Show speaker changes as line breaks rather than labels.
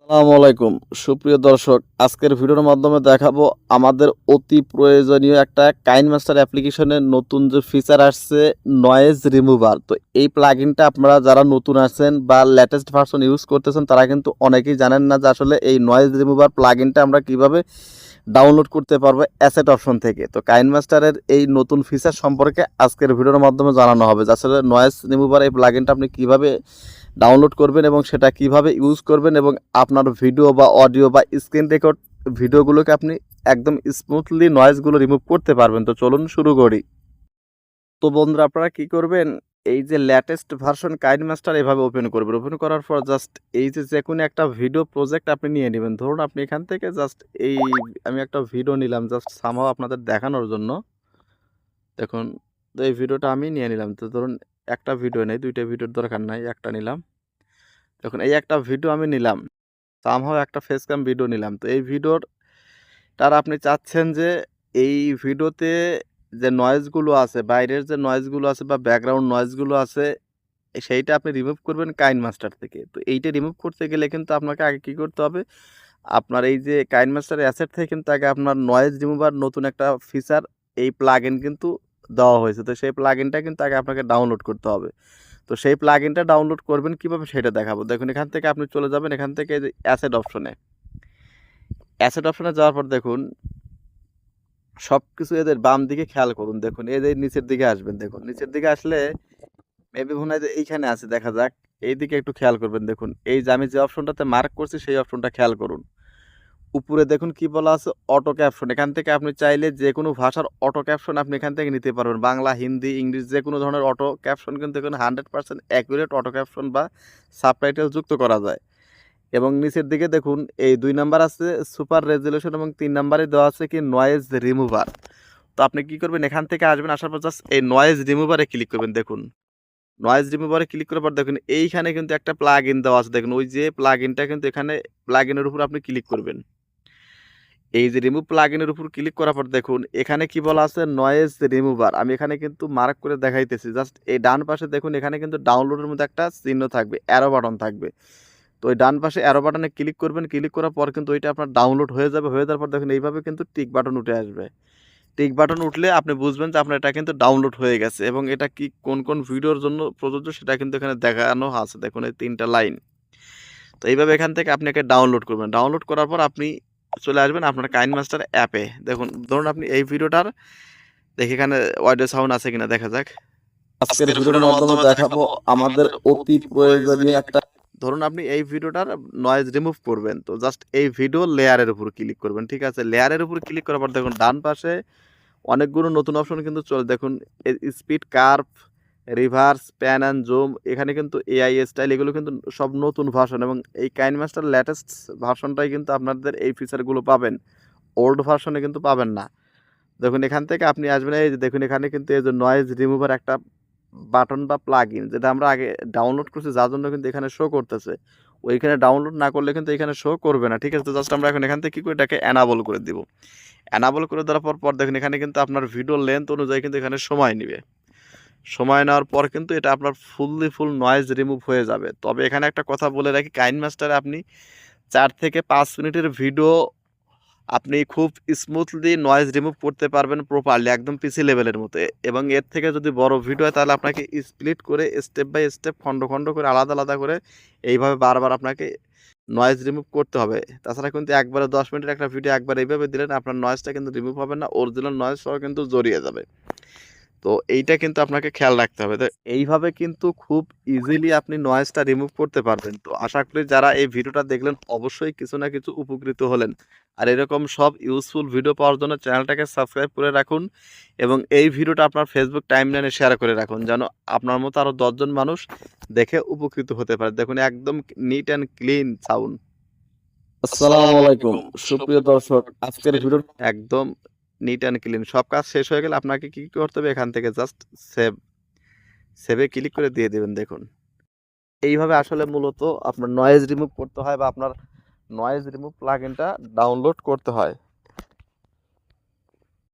আসসালামু আলাইকুম সুপ্রিয় দর্শক, আজকের ভিডিওর মাধ্যমে দেখাবো আমাদের অতি প্রয়োজনীয় একটা কাইনমাস্টার অ্যাপ্লিকেশনের নতুন যে ফিচার আসছে, নয়েজ রিমুভার। তো এই প্লাগইনটা আপনারা যারা নতুন আছেন বা লেটেস্ট ভার্সন ইউজ করতেছেন তারা কিন্তু অনেকেই জানেন না যে আসলে এই নয়েজ রিমুভার প্লাগইনটা আমরা কিভাবে ডাউনলোড করতে পারবো অ্যাসেট অপশন থেকে। তো কাইনমাস্টারের এই নতুন ফিচার সম্পর্কে আজকের ভিডিওর মাধ্যমে জানানো হবে যে আসলে নয়েজ রিমুভার এই প্লাগইনটা আপনি কিভাবে ডাউনলোড করবেন এবং সেটা কিভাবে ইউজ করবেন এবং আপনার ভিডিও বা অডিও বা স্ক্রিন রেকর্ড ভিডিওগুলোকে আপনি একদম স্মুথলি নয়েজগুলো রিমুভ করতে পারবেন। তো চলুন শুরু করি। তো বন্ধুরা, আপনারা কি করবেন, এই যে লেটেস্ট ভার্সন কাইনমাস্টার এভাবে ওপেন করবেন। ওপেন করার পর জাস্ট এই যে কোনো একটা ভিডিও প্রজেক্ট আপনি নিয়ে নেবেন। ধরুন আপনি এখান থেকে জাস্ট আমি একটা ভিডিও নিলাম জাস্ট সামহাও আপনাদের দেখানোর জন্য। দেখুন, তো এই ভিডিওটা আমি নিয়ে নিলাম। তো ধরুন একটা ভিডিও নেই, দুইটা ভিডিওর দরকার নাই, একটা নিলাম। দেখুন এই একটা ভিডিও আমি নিলাম, সামহাও একটা ফেস ক্যাম ভিডিও নিলাম। তো এই ভিডিওটার আপনি চাচ্ছেন যে এই ভিডিওতে যে নয়েজগুলো আছে, বাইরের যে নয়েজগুলো আছে বা ব্যাকগ্রাউন্ড নয়েজগুলো আছে, সেইটা আপনি রিমুভ করবেন কাইনমাস্টার থেকে। তো এইটা রিমুভ করতে গেলে কিন্তু আপনাকে আগে কী করতে হবে, আপনার এই যে কাইনমাস্টার অ্যাসেট থেকে কিন্তু আগে আপনার নয়েজ রিমুভার নতুন একটা ফিচার, এই প্লাগইন কিন্তু দেওয়া হয়েছে। তো সেই প্লাগইনটা কিন্তু আগে আপনাকে ডাউনলোড করতে হবে। তো সেই প্লাগইনটা ডাউনলোড করবেন কীভাবে সেটা দেখাবো। দেখুন এখান থেকে আপনি চলে যাবেন এখান থেকে এই যে অ্যাসেট অপশনে। অ্যাসেট অপশনে যাওয়ার পর দেখুন সব কিছু এদের বাম দিকে খেয়াল করুন। দেখুন এই যে নিচের দিকে আসবেন, দেখুন নিচের দিকে আসলে মেবি মনে হয় যে এইখানে আছে, দেখা যাক। এইদিকে একটু খেয়াল করবেন। দেখুন এই যে আমি যে অপশনটাতে মার্ক করছি সেই অপশনটা খেয়াল করুন। উপরে দেখুন কি বলা আছে, অটো ক্যাপশন। এখান থেকে আপনি চাইলে যে কোনো ভাষার অটো ক্যাপশন আপনি এখান থেকে নিতে পারবেন। বাংলা, হিন্দি, ইংলিশ যে কোনো ধরনের অটো ক্যাপশন কিন্তু এখানে 100% অ্যাকুরেট অটো ক্যাপশন বা সাবটাইটেল যুক্ত করা যায়। এবং নিচের দিকে দেখুন এই 2 নাম্বার আছে সুপার রেজুলেশন এবং 3 নাম্বারে দেওয়া আছে কি নয়েজ রিমুভার। তো আপনি কি করবেন, এখান থেকে আসবেন, আসার পর জাস্ট এই নয়েজ রিমুভারে ক্লিক করবেন। দেখুন নয়েজ রিমুভারে ক্লিক করার পর দেখুন এইখানে কিন্তু একটা প্লাগইন দেওয়া আছে। দেখুন ওই যে প্লাগইনটা কিন্তু এখানে প্লাগইনের উপর আপনি ক্লিক করবেন। এই যে রিমুভ প্লাগইনের উপর ক্লিক করার পর দেখুন এখানে কি বলা আছে, নয়েজ রিমুভার। আমি এখানে কিন্তু মার্ক করে দেখাইতেছি। জাস্ট এই ডান পাশে দেখুন এখানে কিন্তু ডাউনলোডের মধ্যে একটা চিহ্ন থাকবে, অ্যারো বাটন থাকবে। তো ওই ডান পাশে অ্যারো বাটনে ক্লিক করবেন। ক্লিক করার পর কিন্তু ওইটা আপনার ডাউনলোড হয়ে যাবে। হয়ে যাওয়ার পর দেখুন এইভাবে কিন্তু টিক বাটন উঠে আসবে। টিক বাটন উঠলে আপনি বুঝবেন যে আপনার এটা কিন্তু ডাউনলোড হয়ে গেছে এবং এটা কি কোন কোন ভিডিওর জন্য প্রযোজ্য সেটা কিন্তু এখানে দেখানো আছে। দেখুন এই 3টা লাইন। তো এইভাবে এখান থেকে আপনি একে ডাউনলোড করবেন। ডাউনলোড করার পর আপনি চলে আসবেন আপনার কাইনমাস্টার অ্যাপে। দেখুন ধরুন আপনি এই ভিডিওটার দেখি এখানে অডিও সাউন্ড আছে কিনা দেখা যাক। আজকের ভিডিওর মাধ্যমে দেখাবো আমাদের অতি প্রয়োজনীয় একটা, ধরুন আপনি এই ভিডিওটার নয়েজ রিমুভ করবেন। তো জাস্ট এই ভিডিও লেয়ারের উপর ক্লিক করবেন, ঠিক আছে? লেয়ারের উপর ক্লিক করার পর দেখুন ডান পাশে অনেকগুলো নতুন অপশন কিন্তু চলে। দেখুন speed, curve, reverse, pan and zoom, এখানে কিন্তু এআই স্টাইল, এগুলো কিন্তু সব নতুন ভার্সন এবং এই কাইনমাস্টার লেটেস্ট ভার্সনটাই কিন্তু আপনাদের এই ফিচারগুলো পাবেন। ওল্ড ভার্সনে কিন্তু পাবেন না। দেখুন এখান থেকে আপনি আসবেন, এই যে দেখুন এখানে কিন্তু এই যে নয়েজ রিমুভার একটা বাটন বা প্লাগইন যেটা আমরা আগে ডাউনলোড করছি, যার জন্য কিন্তু এখানে শো করতেছে। ওইখানে ডাউনলোড না করলে কিন্তু এখানে শো করবে না, ঠিক আছে? তো জাস্ট আমরা এখন এখান থেকে কী করে এটাকে অ্যানাবল করে দিব। অ্যানাবল করে দেওয়ার পর দেখুন এখানে কিন্তু আপনার ভিডিও লেন্থ অনুযায়ী কিন্তু এখানে সময় নেবে। সময় নেওয়ার পর কিন্তু এটা আপনার ফুল নয়েজ রিমুভ হয়ে যাবে। তবে এখানে একটা কথা বলে রাখি, কাইনমাস্টারে আপনি 4 থেকে 5 মিনিটের ভিডিও আপনি খুব স্মুথলি নয়েজ রিমুভ করতে পারবেন প্রপারলি, একদম পিসি লেভেলের মতো। এবং এর থেকে যদি বড় ভিডিও হয় তাহলে আপনাকে স্প্লিট করে স্টেপ বাই স্টেপ খণ্ড করে আলাদা করে এইভাবে বারবার আপনাকে নয়েজ রিমুভ করতে হবে। তাছাড়া কিন্তু একবারে 10 মিনিটের একটা ভিডিও একবার এইভাবে দিলেন আপনার নয়েজটা কিন্তু রিমুভ হবে না, অরিজিনাল নয়েজ সহ কিন্তু জড়িয়ে যাবে। তো এইটা কিন্তু আপনাকে খেয়াল রাখতে হবে। তো এইভাবে কিন্তু খুব ইজিলি আপনি নয়েজটা রিমুভ করতে পারবেন। তো আশা করি যারা এই ভিডিওটা দেখলেন অবশ্যই কিছু না কিছু উপকৃত হলেন। আর এরকম সব ইউজফুল ভিডিও পাওয়ার জন্য চ্যানেলটাকে সাবস্ক্রাইব করে রাখুন এবং এই ভিডিওটা আপনার ফেসবুক টাইমলাইনে শেয়ার করে রাখুন যেন আপনার মতো আরও 10 জন মানুষ দেখে উপকৃত হতে পারে। দেখুন একদম নিট অ্যান্ড ক্লিন সাউন্ড।
আসসালামু আলাইকুম সুপ্রিয় দর্শক,
আজকের ভিডিও একদম নিট অ্যান্ড ক্লিন। সব কাজ শেষ হয়ে গেলে আপনাকে কি করতে হবে, এখান থেকে জাস্ট সেভে ক্লিক করে দিয়ে দেবেন। দেখুন এইভাবে আসলে মূলত আপনার নয়েজ রিমুভ করতে হয় বা আপনার নয়েজ রিমুভ প্লাগইনটা ডাউনলোড করতে হয়।